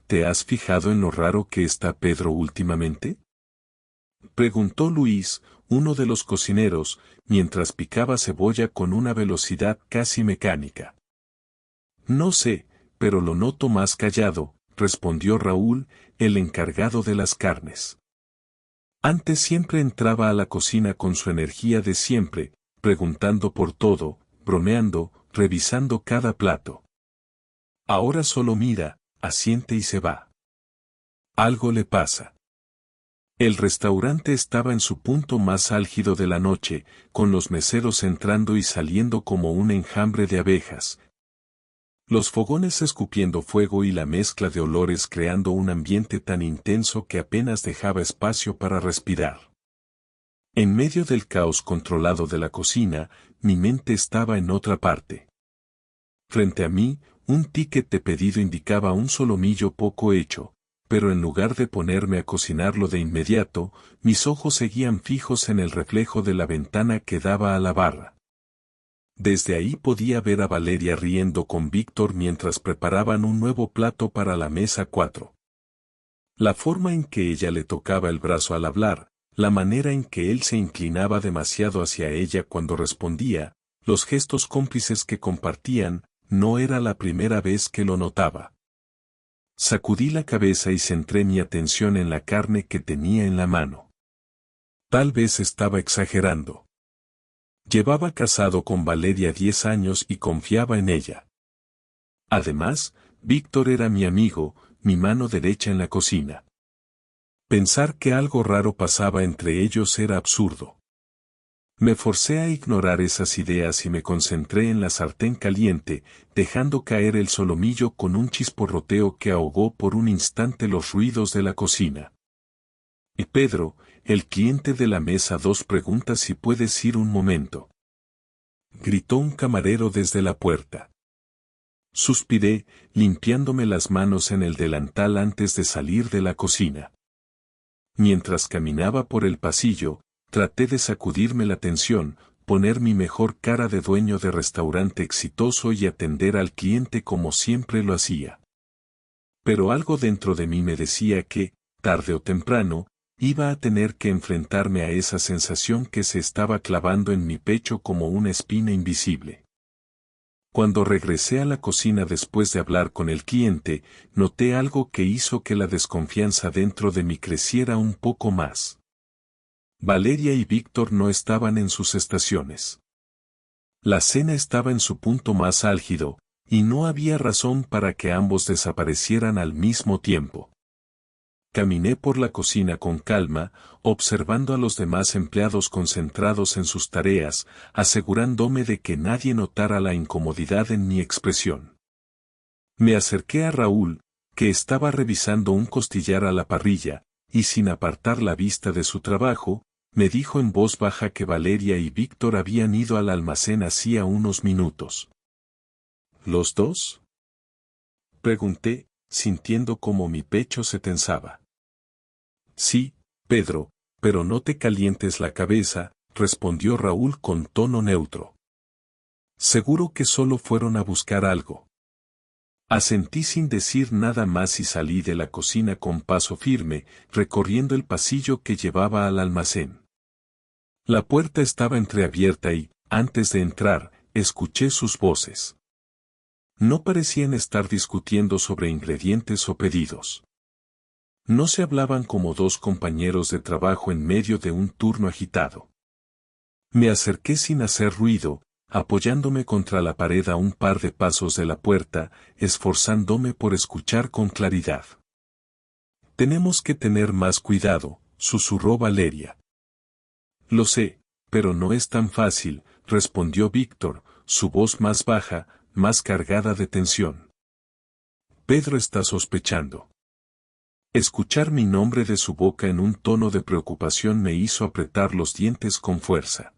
¿te has fijado en lo raro que está Pedro últimamente?, preguntó Luis, uno de los cocineros, mientras picaba cebolla con una velocidad casi mecánica. No sé, pero lo noto más callado, respondió Raúl, el encargado de las carnes. Antes siempre entraba a la cocina con su energía de siempre, preguntando por todo, bromeando, revisando cada plato. Ahora solo mira, asiente y se va. Algo le pasa. El restaurante estaba en su punto más álgido de la noche, con los meseros entrando y saliendo como un enjambre de abejas. Los fogones escupiendo fuego y la mezcla de olores creando un ambiente tan intenso que apenas dejaba espacio para respirar. En medio del caos controlado de la cocina, mi mente estaba en otra parte. Frente a mí, un ticket de pedido indicaba un solomillo poco hecho, pero en lugar de ponerme a cocinarlo de inmediato, mis ojos seguían fijos en el reflejo de la ventana que daba a la barra. Desde ahí podía ver a Valeria riendo con Víctor mientras preparaban un nuevo plato para la mesa 4. La forma en que ella le tocaba el brazo al hablar, la manera en que él se inclinaba demasiado hacia ella cuando respondía, los gestos cómplices que compartían, no era la primera vez que lo notaba. Sacudí la cabeza y centré mi atención en la carne que tenía en la mano. Tal vez estaba exagerando. Llevaba casado con Valeria 10 años y confiaba en ella. Además, Víctor era mi amigo, mi mano derecha en la cocina. Pensar que algo raro pasaba entre ellos era absurdo. Me forcé a ignorar esas ideas y me concentré en la sartén caliente, dejando caer el solomillo con un chisporroteo que ahogó por un instante los ruidos de la cocina. Y Pedro, el cliente de la mesa 2, pregunta si puedes ir un momento. Gritó un camarero desde la puerta. Suspiré, limpiándome las manos en el delantal antes de salir de la cocina. Mientras caminaba por el pasillo, traté de sacudirme la tensión, poner mi mejor cara de dueño de restaurante exitoso y atender al cliente como siempre lo hacía. Pero algo dentro de mí me decía que, tarde o temprano, iba a tener que enfrentarme a esa sensación que se estaba clavando en mi pecho como una espina invisible. Cuando regresé a la cocina después de hablar con el cliente, noté algo que hizo que la desconfianza dentro de mí creciera un poco más. Valeria y Víctor no estaban en sus estaciones. La cena estaba en su punto más álgido, y no había razón para que ambos desaparecieran al mismo tiempo. Caminé por la cocina con calma, observando a los demás empleados concentrados en sus tareas, asegurándome de que nadie notara la incomodidad en mi expresión. Me acerqué a Raúl, que estaba revisando un costillar a la parrilla, y sin apartar la vista de su trabajo, me dijo en voz baja que Valeria y Víctor habían ido al almacén hacía unos minutos. ¿Los dos?, pregunté, sintiendo cómo mi pecho se tensaba. Sí, Pedro, pero no te calientes la cabeza, respondió Raúl con tono neutro. Seguro que solo fueron a buscar algo. Asentí sin decir nada más y salí de la cocina con paso firme, recorriendo el pasillo que llevaba al almacén. La puerta estaba entreabierta y, antes de entrar, escuché sus voces. No parecían estar discutiendo sobre ingredientes o pedidos. No se hablaban como dos compañeros de trabajo en medio de un turno agitado. Me acerqué sin hacer ruido, apoyándome contra la pared a un par de pasos de la puerta, esforzándome por escuchar con claridad. Tenemos que tener más cuidado, susurró Valeria. Lo sé, pero no es tan fácil, respondió Víctor, su voz más baja, más cargada de tensión. Pedro está sospechando. Escuchar mi nombre de su boca en un tono de preocupación me hizo apretar los dientes con fuerza.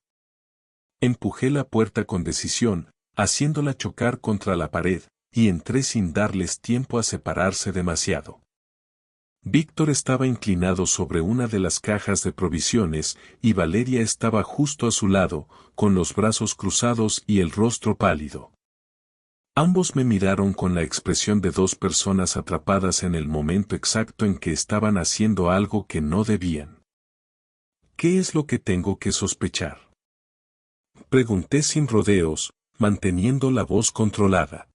Empujé la puerta con decisión, haciéndola chocar contra la pared, y entré sin darles tiempo a separarse demasiado. Víctor estaba inclinado sobre una de las cajas de provisiones, y Valeria estaba justo a su lado, con los brazos cruzados y el rostro pálido. Ambos me miraron con la expresión de dos personas atrapadas en el momento exacto en que estaban haciendo algo que no debían. ¿Qué es lo que tengo que sospechar? Pregunté sin rodeos, manteniendo la voz controlada.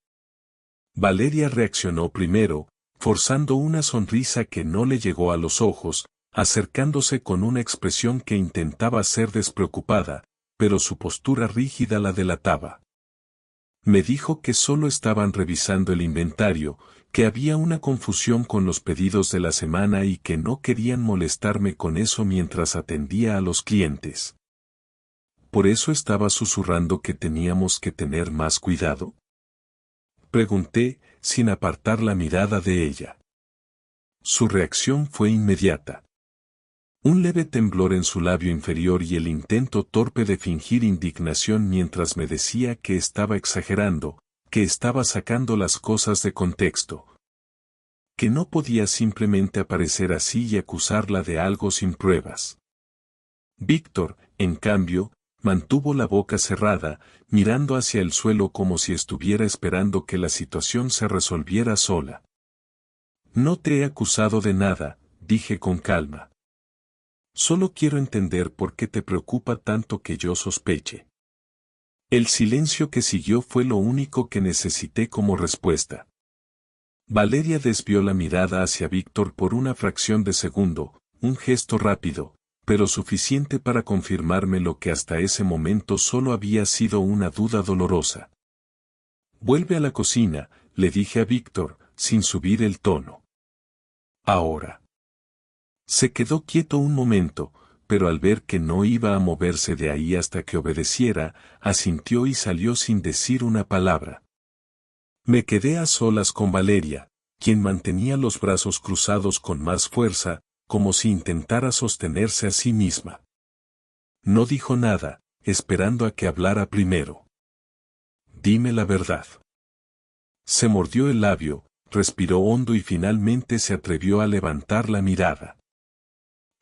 Valeria reaccionó primero, forzando una sonrisa que no le llegó a los ojos, acercándose con una expresión que intentaba ser despreocupada, pero su postura rígida la delataba. Me dijo que solo estaban revisando el inventario, que había una confusión con los pedidos de la semana y que no querían molestarme con eso mientras atendía a los clientes. ¿Por eso estaba susurrando que teníamos que tener más cuidado? Pregunté, sin apartar la mirada de ella. Su reacción fue inmediata. Un leve temblor en su labio inferior y el intento torpe de fingir indignación mientras me decía que estaba exagerando, que estaba sacando las cosas de contexto. Que no podía simplemente aparecer así y acusarla de algo sin pruebas. Víctor, en cambio, mantuvo la boca cerrada, mirando hacia el suelo como si estuviera esperando que la situación se resolviera sola. No te he acusado de nada, dije con calma. Solo quiero entender por qué te preocupa tanto que yo sospeche. El silencio que siguió fue lo único que necesité como respuesta. Valeria desvió la mirada hacia Víctor por una fracción de segundo, un gesto rápido, pero suficiente para confirmarme lo que hasta ese momento solo había sido una duda dolorosa. Vuelve a la cocina, le dije a Víctor, sin subir el tono. Ahora. Se quedó quieto un momento, pero al ver que no iba a moverse de ahí hasta que obedeciera, asintió y salió sin decir una palabra. Me quedé a solas con Valeria, quien mantenía los brazos cruzados con más fuerza, como si intentara sostenerse a sí misma. No dijo nada, esperando a que hablara primero. Dime la verdad. Se mordió el labio, respiró hondo y finalmente se atrevió a levantar la mirada.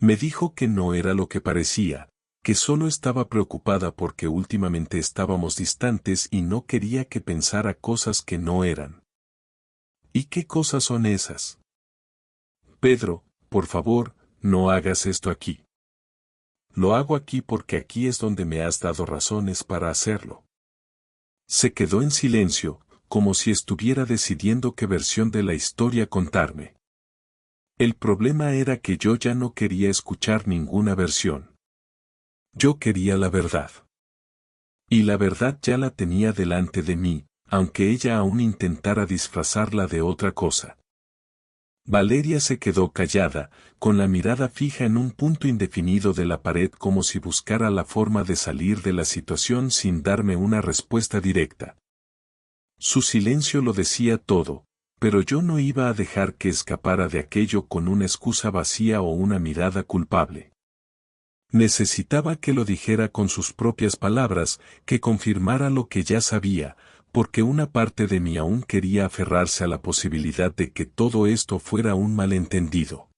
Me dijo que no era lo que parecía, que solo estaba preocupada porque últimamente estábamos distantes y no quería que pensara cosas que no eran. ¿Y qué cosas son esas? Pedro, por favor, no hagas esto aquí. Lo hago aquí porque aquí es donde me has dado razones para hacerlo. Se quedó en silencio, como si estuviera decidiendo qué versión de la historia contarme. El problema era que yo ya no quería escuchar ninguna versión. Yo quería la verdad. Y la verdad ya la tenía delante de mí, aunque ella aún intentara disfrazarla de otra cosa. Valeria se quedó callada, con la mirada fija en un punto indefinido de la pared como si buscara la forma de salir de la situación sin darme una respuesta directa. Su silencio lo decía todo, pero yo no iba a dejar que escapara de aquello con una excusa vacía o una mirada culpable. Necesitaba que lo dijera con sus propias palabras, que confirmara lo que ya sabía, porque una parte de mí aún quería aferrarse a la posibilidad de que todo esto fuera un malentendido.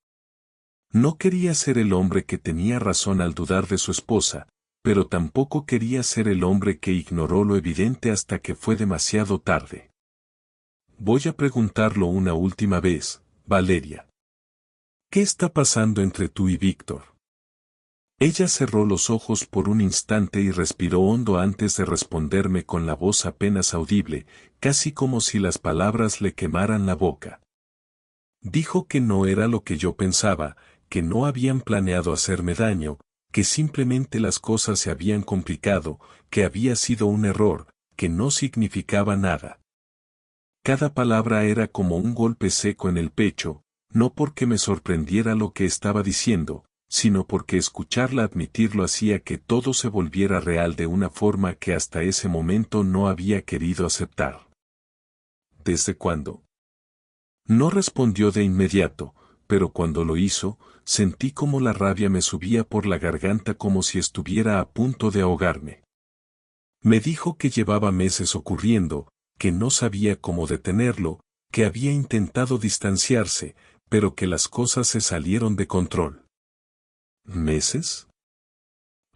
No quería ser el hombre que tenía razón al dudar de su esposa, pero tampoco quería ser el hombre que ignoró lo evidente hasta que fue demasiado tarde. Voy a preguntarlo una última vez, Valeria. ¿Qué está pasando entre tú y Víctor? Ella cerró los ojos por un instante y respiró hondo antes de responderme con la voz apenas audible, casi como si las palabras le quemaran la boca. Dijo que no era lo que yo pensaba, que no habían planeado hacerme daño, que simplemente las cosas se habían complicado, que había sido un error, que no significaba nada. Cada palabra era como un golpe seco en el pecho, no porque me sorprendiera lo que estaba diciendo, sino porque escucharla admitirlo hacía que todo se volviera real de una forma que hasta ese momento no había querido aceptar. ¿Desde cuándo? No respondió de inmediato, pero cuando lo hizo, sentí como la rabia me subía por la garganta como si estuviera a punto de ahogarme. Me dijo que llevaba meses ocurriendo, que no sabía cómo detenerlo, que había intentado distanciarse, pero que las cosas se salieron de control. ¿Meses?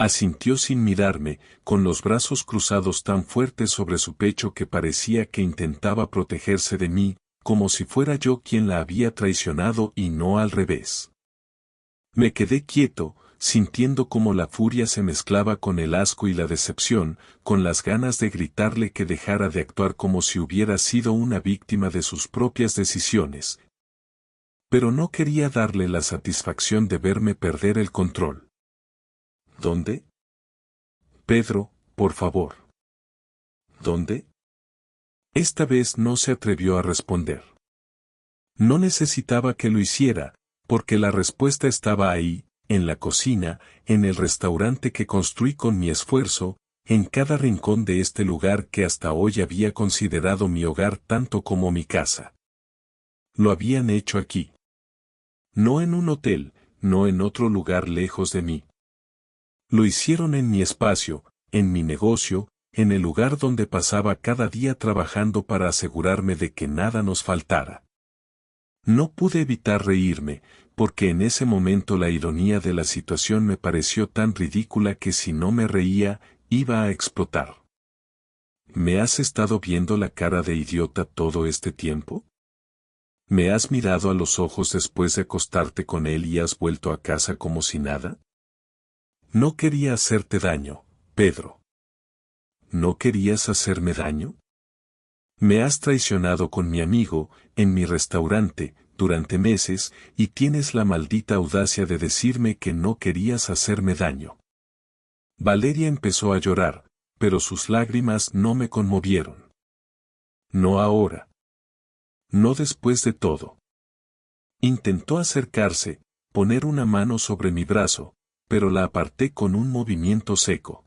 Asintió sin mirarme, con los brazos cruzados tan fuertes sobre su pecho que parecía que intentaba protegerse de mí, como si fuera yo quien la había traicionado y no al revés. Me quedé quieto, sintiendo cómo la furia se mezclaba con el asco y la decepción, con las ganas de gritarle que dejara de actuar como si hubiera sido una víctima de sus propias decisiones. Pero no quería darle la satisfacción de verme perder el control. ¿Dónde? Pedro, por favor. ¿Dónde? Esta vez no se atrevió a responder. No necesitaba que lo hiciera, porque la respuesta estaba ahí, en la cocina, en el restaurante que construí con mi esfuerzo, en cada rincón de este lugar que hasta hoy había considerado mi hogar tanto como mi casa. Lo habían hecho aquí. No en un hotel, no en otro lugar lejos de mí. Lo hicieron en mi espacio, en mi negocio, en el lugar donde pasaba cada día trabajando para asegurarme de que nada nos faltara. No pude evitar reírme, porque en ese momento la ironía de la situación me pareció tan ridícula que si no me reía, iba a explotar. ¿Me has estado viendo la cara de idiota todo este tiempo? ¿Me has mirado a los ojos después de acostarte con él y has vuelto a casa como si nada? No quería hacerte daño, Pedro. ¿No querías hacerme daño? Me has traicionado con mi amigo, en mi restaurante, durante meses, y tienes la maldita audacia de decirme que no querías hacerme daño. Valeria empezó a llorar, pero sus lágrimas no me conmovieron. No ahora. No después de todo. Intentó acercarse, poner una mano sobre mi brazo, pero la aparté con un movimiento seco.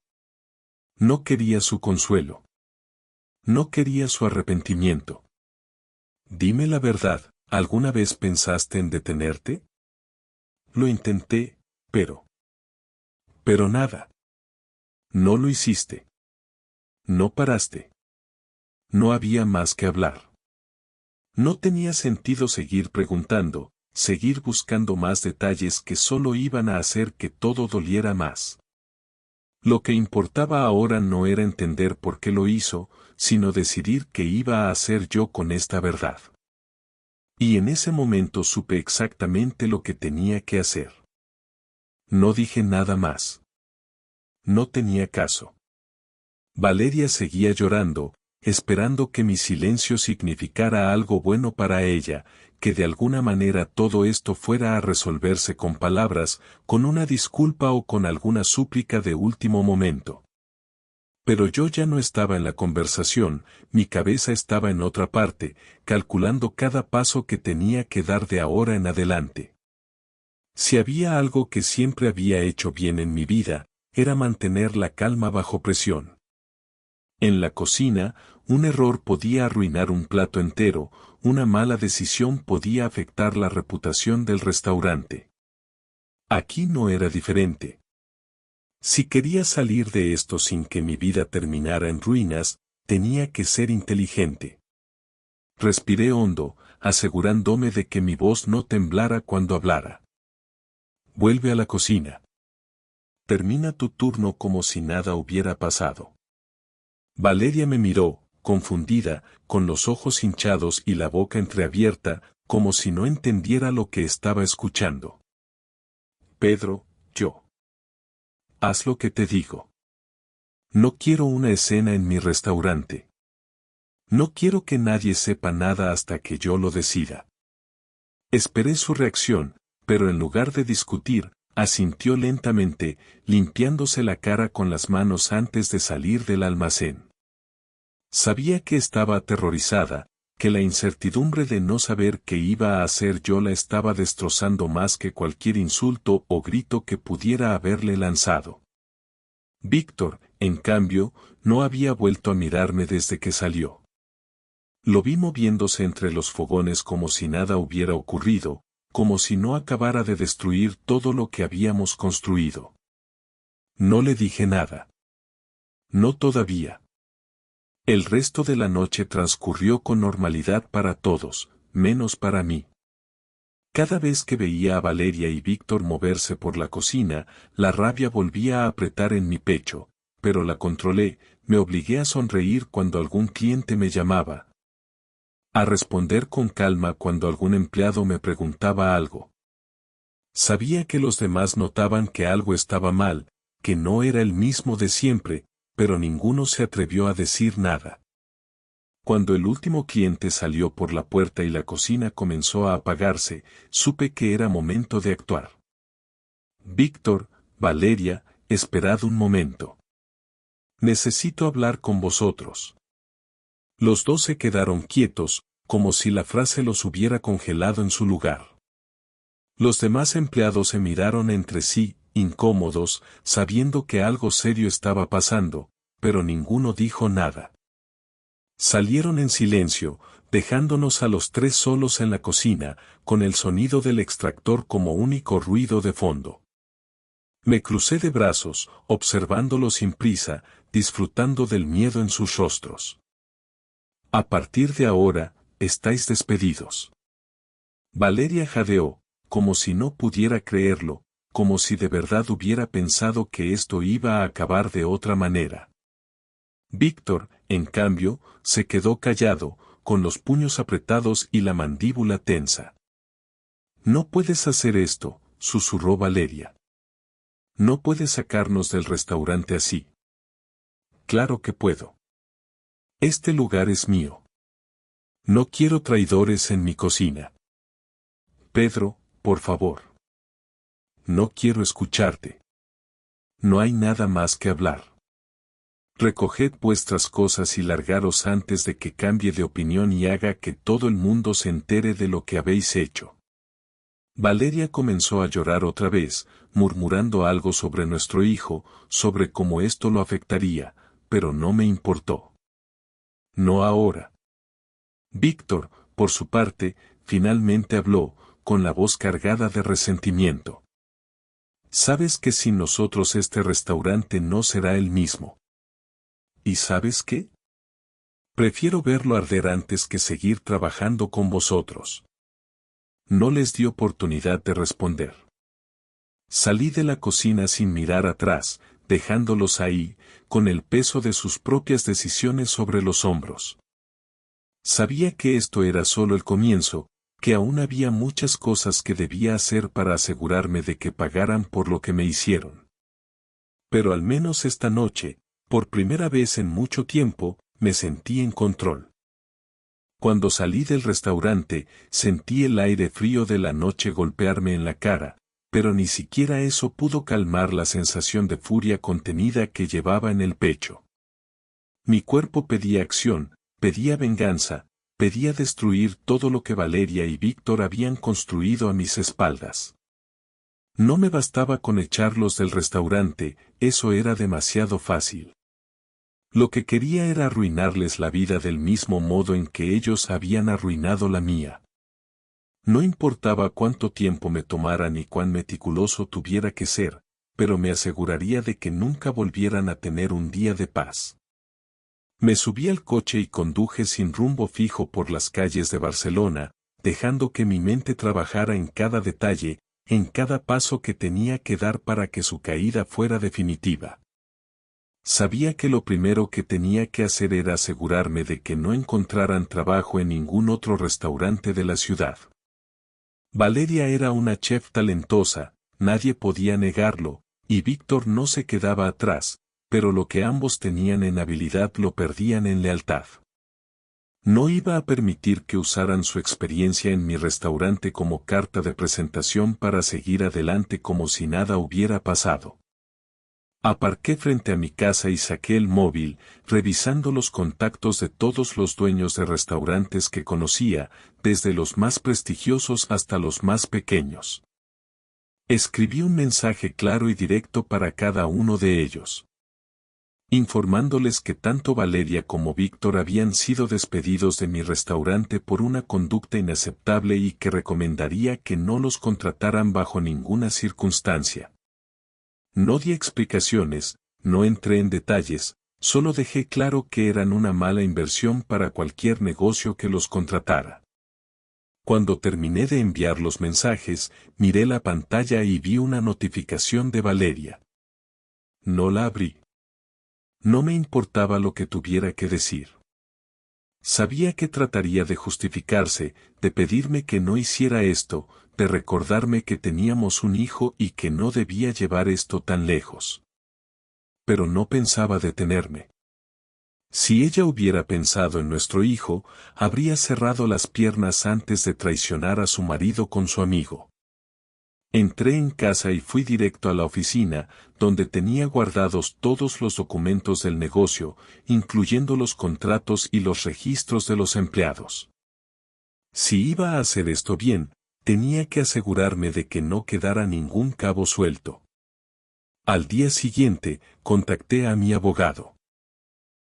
No quería su consuelo. No quería su arrepentimiento. Dime la verdad, ¿alguna vez pensaste en detenerte? Lo intenté, pero... Pero nada. No lo hiciste. No paraste. No había más que hablar. No tenía sentido seguir preguntando, seguir buscando más detalles que solo iban a hacer que todo doliera más. Lo que importaba ahora no era entender por qué lo hizo, sino decidir qué iba a hacer yo con esta verdad. Y en ese momento supe exactamente lo que tenía que hacer. No dije nada más. No tenía caso. Valeria seguía llorando, esperando que mi silencio significara algo bueno para ella, que de alguna manera todo esto fuera a resolverse con palabras, con una disculpa o con alguna súplica de último momento. Pero yo ya no estaba en la conversación, mi cabeza estaba en otra parte, calculando cada paso que tenía que dar de ahora en adelante. Si había algo que siempre había hecho bien en mi vida, era mantener la calma bajo presión. En la cocina, un error podía arruinar un plato entero, una mala decisión podía afectar la reputación del restaurante. Aquí no era diferente. Si quería salir de esto sin que mi vida terminara en ruinas, tenía que ser inteligente. Respiré hondo, asegurándome de que mi voz no temblara cuando hablara. Vuelve a la cocina. Termina tu turno como si nada hubiera pasado. Valeria me miró, confundida, con los ojos hinchados y la boca entreabierta, como si no entendiera lo que estaba escuchando. Pedro, yo. Haz lo que te digo. No quiero una escena en mi restaurante. No quiero que nadie sepa nada hasta que yo lo decida. Esperé su reacción, pero en lugar de discutir, asintió lentamente, limpiándose la cara con las manos antes de salir del almacén. Sabía que estaba aterrorizada, que la incertidumbre de no saber qué iba a hacer yo la estaba destrozando más que cualquier insulto o grito que pudiera haberle lanzado. Víctor, en cambio, no había vuelto a mirarme desde que salió. Lo vi moviéndose entre los fogones como si nada hubiera ocurrido, como si no acabara de destruir todo lo que habíamos construido. No le dije nada. No todavía. El resto de la noche transcurrió con normalidad para todos, menos para mí. Cada vez que veía a Valeria y Víctor moverse por la cocina, la rabia volvía a apretar en mi pecho, pero la controlé, me obligué a sonreír cuando algún cliente me llamaba, a responder con calma cuando algún empleado me preguntaba algo. Sabía que los demás notaban que algo estaba mal, que no era el mismo de siempre, pero ninguno se atrevió a decir nada. Cuando el último cliente salió por la puerta y la cocina comenzó a apagarse, supe que era momento de actuar. Víctor, Valeria, esperad un momento. Necesito hablar con vosotros. Los dos se quedaron quietos, como si la frase los hubiera congelado en su lugar. Los demás empleados se miraron entre sí, incómodos, sabiendo que algo serio estaba pasando, pero ninguno dijo nada. Salieron en silencio, dejándonos a los tres solos en la cocina, con el sonido del extractor como único ruido de fondo. Me crucé de brazos, observándolos sin prisa, disfrutando del miedo en sus rostros. A partir de ahora, estáis despedidos. Valeria jadeó, como si no pudiera creerlo, como si de verdad hubiera pensado que esto iba a acabar de otra manera. Víctor, en cambio, se quedó callado, con los puños apretados y la mandíbula tensa. No puedes hacer esto, susurró Valeria. No puedes sacarnos del restaurante así. Claro que puedo. Este lugar es mío. No quiero traidores en mi cocina. Pedro, por favor. No quiero escucharte. No hay nada más que hablar. Recoged vuestras cosas y largaros antes de que cambie de opinión y haga que todo el mundo se entere de lo que habéis hecho. Valeria comenzó a llorar otra vez, murmurando algo sobre nuestro hijo, sobre cómo esto lo afectaría, pero no me importó. No ahora. Víctor, por su parte, finalmente habló, con la voz cargada de resentimiento. Sabes que sin nosotros este restaurante no será el mismo. ¿Y sabes qué? Prefiero verlo arder antes que seguir trabajando con vosotros. No les di oportunidad de responder. Salí de la cocina sin mirar atrás, dejándolos ahí, con el peso de sus propias decisiones sobre los hombros. Sabía que esto era solo el comienzo, que aún había muchas cosas que debía hacer para asegurarme de que pagaran por lo que me hicieron. Pero al menos esta noche, por primera vez en mucho tiempo, me sentí en control. Cuando salí del restaurante, sentí el aire frío de la noche golpearme en la cara, pero ni siquiera eso pudo calmar la sensación de furia contenida que llevaba en el pecho. Mi cuerpo pedía acción, pedía venganza, pedía destruir todo lo que Valeria y Víctor habían construido a mis espaldas. No me bastaba con echarlos del restaurante, eso era demasiado fácil. Lo que quería era arruinarles la vida del mismo modo en que ellos habían arruinado la mía. No importaba cuánto tiempo me tomara ni cuán meticuloso tuviera que ser, pero me aseguraría de que nunca volvieran a tener un día de paz. Me subí al coche y conduje sin rumbo fijo por las calles de Barcelona, dejando que mi mente trabajara en cada detalle, en cada paso que tenía que dar para que su caída fuera definitiva. Sabía que lo primero que tenía que hacer era asegurarme de que no encontraran trabajo en ningún otro restaurante de la ciudad. Valeria era una chef talentosa, nadie podía negarlo, y Víctor no se quedaba atrás, pero lo que ambos tenían en habilidad lo perdían en lealtad. No iba a permitir que usaran su experiencia en mi restaurante como carta de presentación para seguir adelante como si nada hubiera pasado. Aparqué frente a mi casa y saqué el móvil, revisando los contactos de todos los dueños de restaurantes que conocía, desde los más prestigiosos hasta los más pequeños. Escribí un mensaje claro y directo para cada uno de ellos, informándoles que tanto Valeria como Víctor habían sido despedidos de mi restaurante por una conducta inaceptable y que recomendaría que no los contrataran bajo ninguna circunstancia. No di explicaciones, no entré en detalles, solo dejé claro que eran una mala inversión para cualquier negocio que los contratara. Cuando terminé de enviar los mensajes, miré la pantalla y vi una notificación de Valeria. No la abrí. No me importaba lo que tuviera que decir. Sabía que trataría de justificarse, de pedirme que no hiciera esto, de recordarme que teníamos un hijo y que no debía llevar esto tan lejos. Pero no pensaba detenerme. Si ella hubiera pensado en nuestro hijo, habría cerrado las piernas antes de traicionar a su marido con su amigo. Entré en casa y fui directo a la oficina, donde tenía guardados todos los documentos del negocio, incluyendo los contratos y los registros de los empleados. Si iba a hacer esto bien, tenía que asegurarme de que no quedara ningún cabo suelto. Al día siguiente, contacté a mi abogado.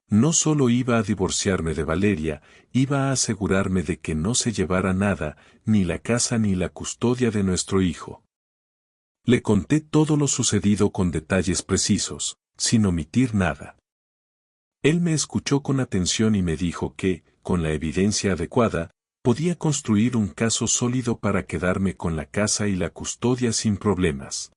No solo iba a divorciarme de Valeria, iba a asegurarme de que no se llevara nada, ni la casa ni la custodia de nuestro hijo. Le conté todo lo sucedido con detalles precisos, sin omitir nada. Él me escuchó con atención y me dijo que, con la evidencia adecuada, podía construir un caso sólido para quedarme con la casa y la custodia sin problemas.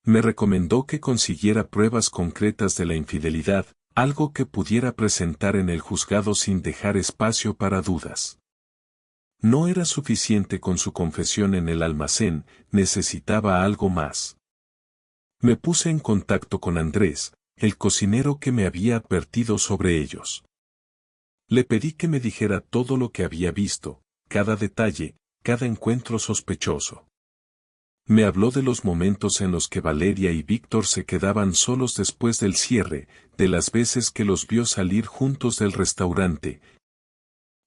Me recomendó que consiguiera pruebas concretas de la infidelidad, algo que pudiera presentar en el juzgado sin dejar espacio para dudas. No era suficiente con su confesión en el almacén, necesitaba algo más. Me puse en contacto con Andrés, el cocinero que me había advertido sobre ellos. Le pedí que me dijera todo lo que había visto, cada detalle, cada encuentro sospechoso. Me habló de los momentos en los que Valeria y Víctor se quedaban solos después del cierre, de las veces que los vio salir juntos del restaurante,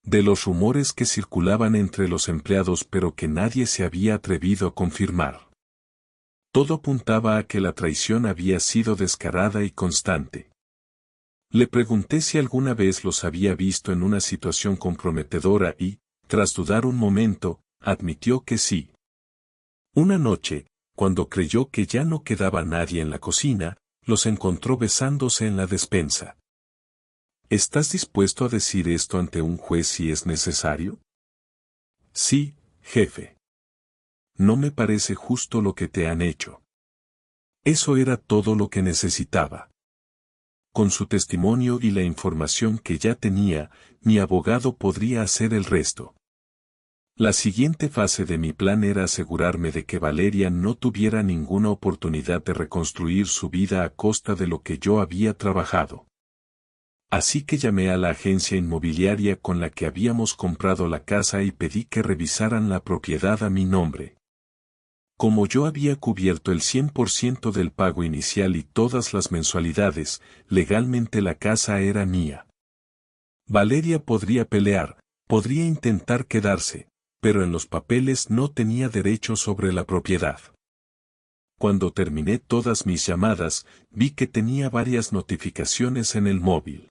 de los rumores que circulaban entre los empleados pero que nadie se había atrevido a confirmar. Todo apuntaba a que la traición había sido descarada y constante. Le pregunté si alguna vez los había visto en una situación comprometedora y, tras dudar un momento, admitió que sí. Una noche, cuando creyó que ya no quedaba nadie en la cocina, los encontró besándose en la despensa. ¿Estás dispuesto a decir esto ante un juez si es necesario? Sí, jefe. No me parece justo lo que te han hecho. Eso era todo lo que necesitaba. Con su testimonio y la información que ya tenía, mi abogado podría hacer el resto. La siguiente fase de mi plan era asegurarme de que Valeria no tuviera ninguna oportunidad de reconstruir su vida a costa de lo que yo había trabajado. Así que llamé a la agencia inmobiliaria con la que habíamos comprado la casa y pedí que revisaran la propiedad a mi nombre. Como yo había cubierto el 100% del pago inicial y todas las mensualidades, legalmente la casa era mía. Valeria podría pelear, podría intentar quedarse, pero en los papeles no tenía derecho sobre la propiedad. Cuando terminé todas mis llamadas, vi que tenía varias notificaciones en el móvil.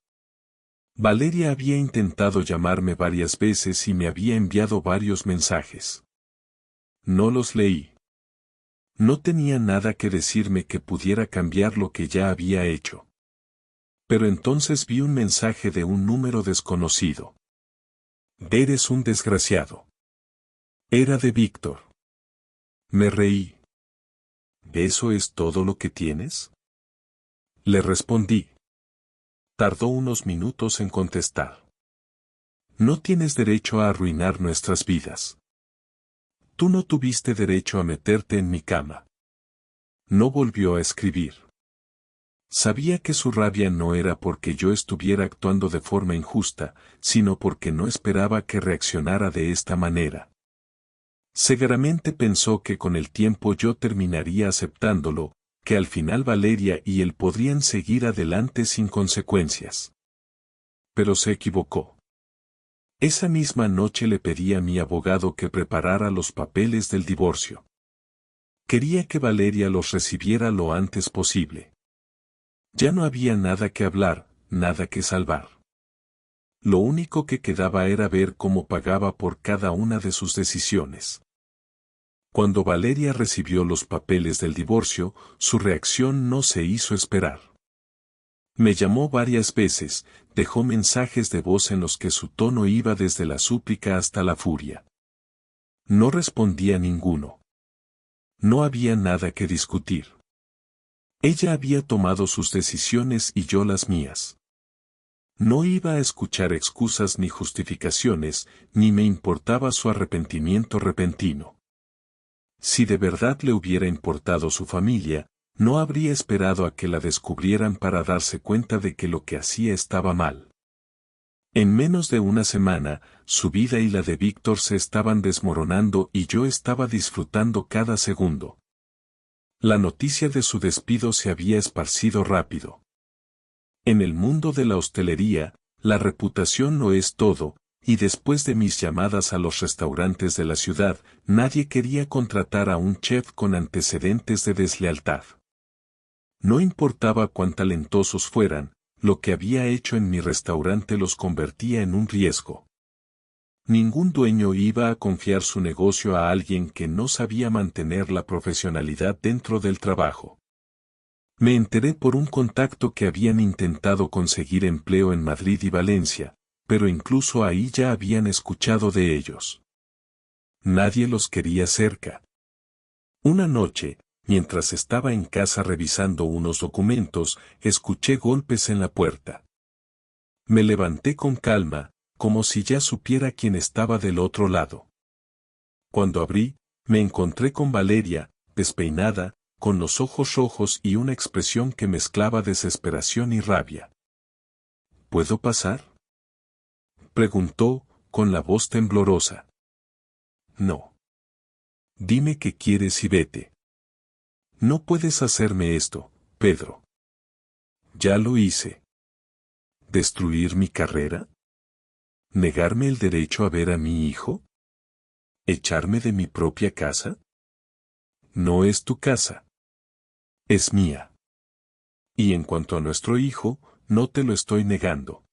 Valeria había intentado llamarme varias veces y me había enviado varios mensajes. No los leí. No tenía nada que decirme que pudiera cambiar lo que ya había hecho. Pero entonces vi un mensaje de un número desconocido. Eres un desgraciado. Era de Víctor. Me reí. ¿Eso es todo lo que tienes? Le respondí. Tardó unos minutos en contestar. No tienes derecho a arruinar nuestras vidas. Tú no tuviste derecho a meterte en mi cama. No volvió a escribir. Sabía que su rabia no era porque yo estuviera actuando de forma injusta, sino porque no esperaba que reaccionara de esta manera. Seguramente pensó que con el tiempo yo terminaría aceptándolo, que al final Valeria y él podrían seguir adelante sin consecuencias. Pero se equivocó. Esa misma noche le pedí a mi abogado que preparara los papeles del divorcio. Quería que Valeria los recibiera lo antes posible. Ya no había nada que hablar, nada que salvar. Lo único que quedaba era ver cómo pagaba por cada una de sus decisiones. Cuando Valeria recibió los papeles del divorcio, su reacción no se hizo esperar. Me llamó varias veces, dejó mensajes de voz en los que su tono iba desde la súplica hasta la furia. No respondía ninguno. No había nada que discutir. Ella había tomado sus decisiones y yo las mías. No iba a escuchar excusas ni justificaciones, ni me importaba su arrepentimiento repentino. Si de verdad le hubiera importado su familia, no habría esperado a que la descubrieran para darse cuenta de que lo que hacía estaba mal. En menos de una semana, su vida y la de Víctor se estaban desmoronando y yo estaba disfrutando cada segundo. La noticia de su despido se había esparcido rápido. En el mundo de la hostelería, la reputación no es todo, y después de mis llamadas a los restaurantes de la ciudad, nadie quería contratar a un chef con antecedentes de deslealtad. No importaba cuán talentosos fueran, lo que había hecho en mi restaurante los convertía en un riesgo. Ningún dueño iba a confiar su negocio a alguien que no sabía mantener la profesionalidad dentro del trabajo. Me enteré por un contacto que habían intentado conseguir empleo en Madrid y Valencia, pero incluso ahí ya habían escuchado de ellos. Nadie los quería cerca. Una noche, mientras estaba en casa revisando unos documentos, escuché golpes en la puerta. Me levanté con calma, como si ya supiera quién estaba del otro lado. Cuando abrí, me encontré con Valeria, despeinada, con los ojos rojos y una expresión que mezclaba desesperación y rabia. ¿Puedo pasar?, preguntó, con la voz temblorosa. No. Dime qué quieres y vete. No puedes hacerme esto, Pedro. Ya lo hice. ¿Destruir mi carrera? ¿Negarme el derecho a ver a mi hijo? ¿Echarme de mi propia casa? No es tu casa. Es mía. Y en cuanto a nuestro hijo, no te lo estoy negando.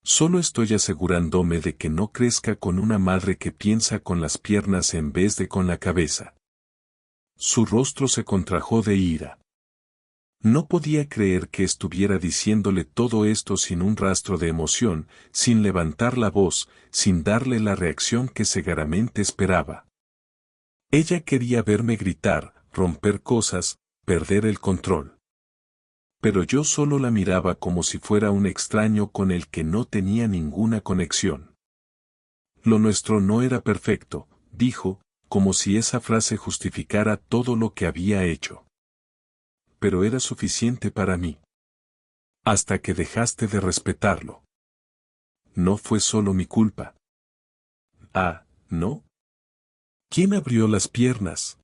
Solo estoy asegurándome de que no crezca con una madre que piensa con las piernas en vez de con la cabeza. Su rostro se contrajo de ira. No podía creer que estuviera diciéndole todo esto sin un rastro de emoción, sin levantar la voz, sin darle la reacción que cegaramente esperaba. Ella quería verme gritar, romper cosas, perder el control. Pero yo solo la miraba como si fuera un extraño con el que no tenía ninguna conexión. Lo nuestro no era perfecto, dijo, como si esa frase justificara todo lo que había hecho. Pero era suficiente para mí. Hasta que dejaste de respetarlo. No fue solo mi culpa. Ah, ¿no? ¿Quién abrió las piernas?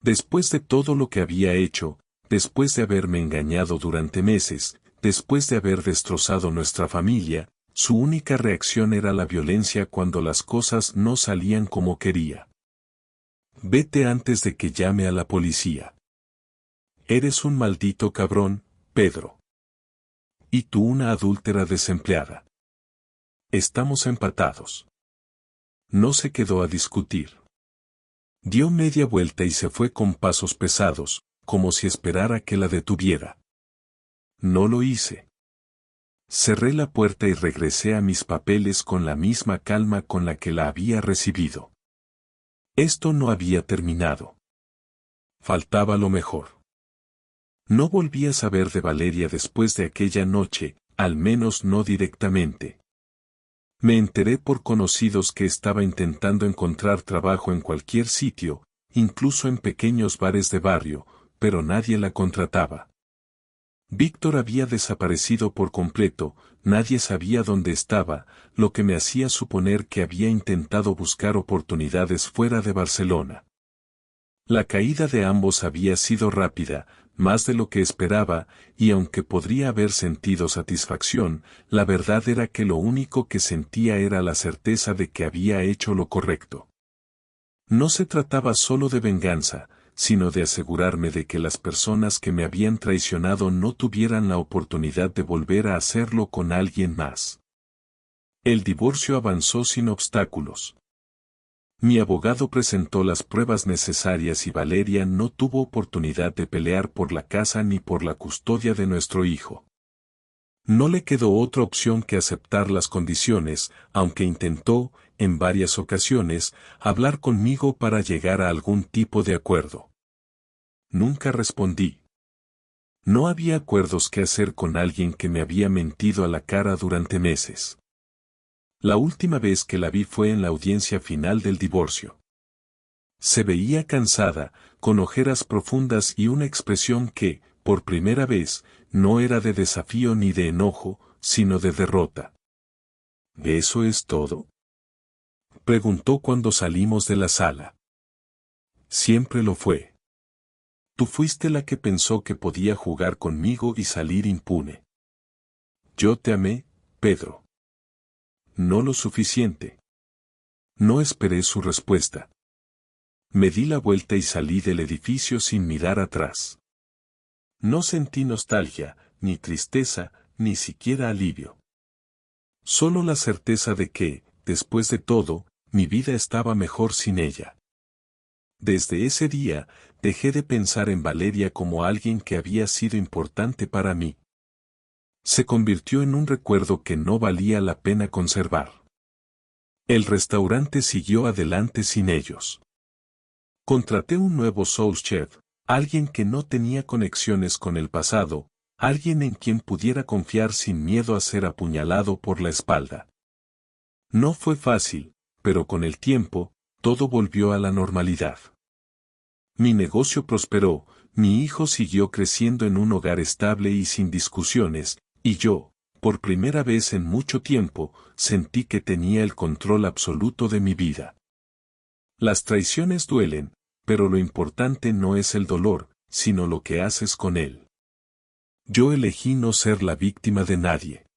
Después de todo lo que había hecho, después de haberme engañado durante meses, después de haber destrozado nuestra familia, su única reacción era la violencia cuando las cosas no salían como quería. Vete antes de que llame a la policía. Eres un maldito cabrón, Pedro. Y tú una adúltera desempleada. Estamos empatados. No se quedó a discutir. Dio media vuelta y se fue con pasos pesados, como si esperara que la detuviera. No lo hice. Cerré la puerta y regresé a mis papeles con la misma calma con la que la había recibido. Esto no había terminado. Faltaba lo mejor. No volví a saber de Valeria después de aquella noche, al menos no directamente. Me enteré por conocidos que estaba intentando encontrar trabajo en cualquier sitio, incluso en pequeños bares de barrio, pero nadie la contrataba. Víctor había desaparecido por completo, nadie sabía dónde estaba, lo que me hacía suponer que había intentado buscar oportunidades fuera de Barcelona. La caída de ambos había sido rápida, más de lo que esperaba, y aunque podría haber sentido satisfacción, la verdad era que lo único que sentía era la certeza de que había hecho lo correcto. No se trataba solo de venganza, sino de asegurarme de que las personas que me habían traicionado no tuvieran la oportunidad de volver a hacerlo con alguien más. El divorcio avanzó sin obstáculos. Mi abogado presentó las pruebas necesarias y Valeria no tuvo oportunidad de pelear por la casa ni por la custodia de nuestro hijo. No le quedó otra opción que aceptar las condiciones, aunque intentó, en varias ocasiones, hablar conmigo para llegar a algún tipo de acuerdo. Nunca respondí. No había acuerdos que hacer con alguien que me había mentido a la cara durante meses. La última vez que la vi fue en la audiencia final del divorcio. Se veía cansada, con ojeras profundas y una expresión que, por primera vez, no era de desafío ni de enojo, sino de derrota. ¿Eso es todo?, preguntó cuando salimos de la sala. Siempre lo fue. Tú fuiste la que pensó que podía jugar conmigo y salir impune. Yo te amé, Pedro. No lo suficiente. No esperé su respuesta. Me di la vuelta y salí del edificio sin mirar atrás. No sentí nostalgia, ni tristeza, ni siquiera alivio. Solo la certeza de que, después de todo, mi vida estaba mejor sin ella. Desde ese día, dejé de pensar en Valeria como alguien que había sido importante para mí. Se convirtió en un recuerdo que no valía la pena conservar. El restaurante siguió adelante sin ellos. Contraté un nuevo sous chef, alguien que no tenía conexiones con el pasado, alguien en quien pudiera confiar sin miedo a ser apuñalado por la espalda. No fue fácil, pero con el tiempo, todo volvió a la normalidad. Mi negocio prosperó, mi hijo siguió creciendo en un hogar estable y sin discusiones, y yo, por primera vez en mucho tiempo, sentí que tenía el control absoluto de mi vida. Las traiciones duelen, pero lo importante no es el dolor, sino lo que haces con él. Yo elegí no ser la víctima de nadie.